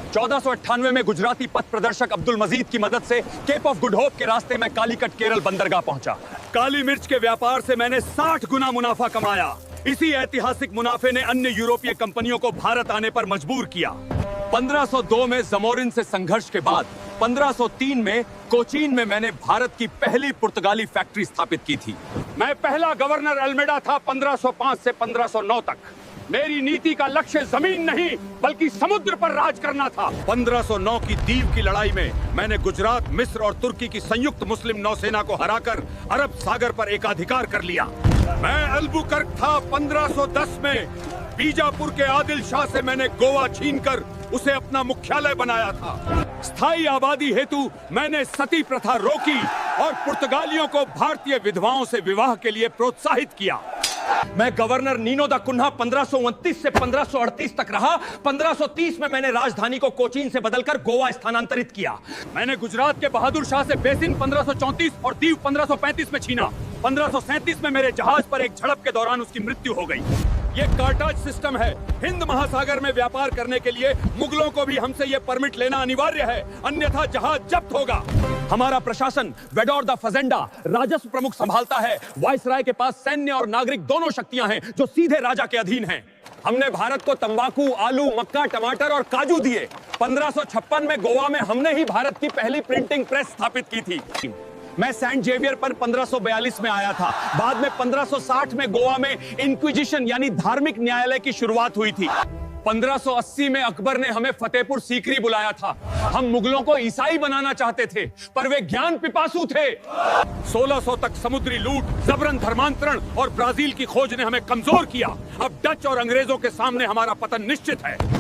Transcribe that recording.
1498 में गुजराती पथ प्रदर्शक अब्दुल मजीद की मदद से केप ऑफ गुड होप के रास्ते में कालीकट केरल बंदरगाह पहुंचा। काली मिर्च के व्यापार से मैंने 60 गुना मुनाफा कमाया। इसी ऐतिहासिक मुनाफे ने अन्य यूरोपीय कंपनियों को भारत आने पर मजबूर किया। 1502 में जमोरिन से संघर्ष के बाद 1503 में कोचीन में मैंने भारत की पहली पुर्तगाली फैक्ट्री स्थापित की थी। मैं पहला गवर्नर अल्मेडा था 1505 से 1509 तक। मेरी नीति का लक्ष्य जमीन नहीं बल्कि समुद्र पर राज करना था। 1509 की दीव की लड़ाई में मैंने गुजरात, मिस्र और तुर्की की संयुक्त मुस्लिम नौसेना को हराकर अरब सागर पर एकाधिकार कर लिया। मैं अल्बुकर्क था 1510 में। बीजापुर के आदिल शाह से मैंने गोवा छीनकर उसे अपना मुख्यालय बनाया था। स्थायी आबादी हेतु मैंने सती प्रथा रोकी और पुर्तगालियों को भारतीय विधवाओं से विवाह के लिए प्रोत्साहित किया। मैं गवर्नर नीनो दा कुन्हा 1529 से 1538 तक रहा। 1530 में मैंने राजधानी को कोचीन से बदलकर गोवा स्थानांतरित किया। मैंने गुजरात के बहादुर शाह से बेसिन 1534 और दीव 1535 में छीना। 1537 में मेरे जहाज पर एक झड़प के दौरान उसकी मृत्यु हो गई। ये कार्टाज सिस्टम है। हिंद महासागर में व्यापार करने के लिए मुगलों को भी हमसे ये परमिट लेना अनिवार्य है, अन्यथा जहाज जब्त होगा। हमारा प्रशासन वेडोर दा फजेंडा राजस्व प्रमुख संभालता है। वाइसराय के पास सैन्य और नागरिक दोनों शक्तियां हैं जो सीधे राजा के अधीन हैं। हमने भारत को तंबाकू, आलू, मक्का, टमाटर और काजू दिए। 1556 में गोवा में हमने ही भारत की पहली प्रिंटिंग प्रेस स्थापित की थी। मैं सेंट जेवियर पर 1542 में आया था। बाद में 1560 में गोवा में इंक्विजिशन यानी धार्मिक न्यायालय की शुरुआत हुई थी। 1580 में अकबर ने हमें फतेहपुर सीकरी बुलाया था। हम मुगलों को ईसाई बनाना चाहते थे, पर वे ज्ञान पिपासु थे। 1600 तक समुद्री लूट, जबरन धर्मांतरण और ब्राजील की खोज ने हमें कमजोर किया। अब डच और अंग्रेजों के सामने हमारा पतन निश्चित है।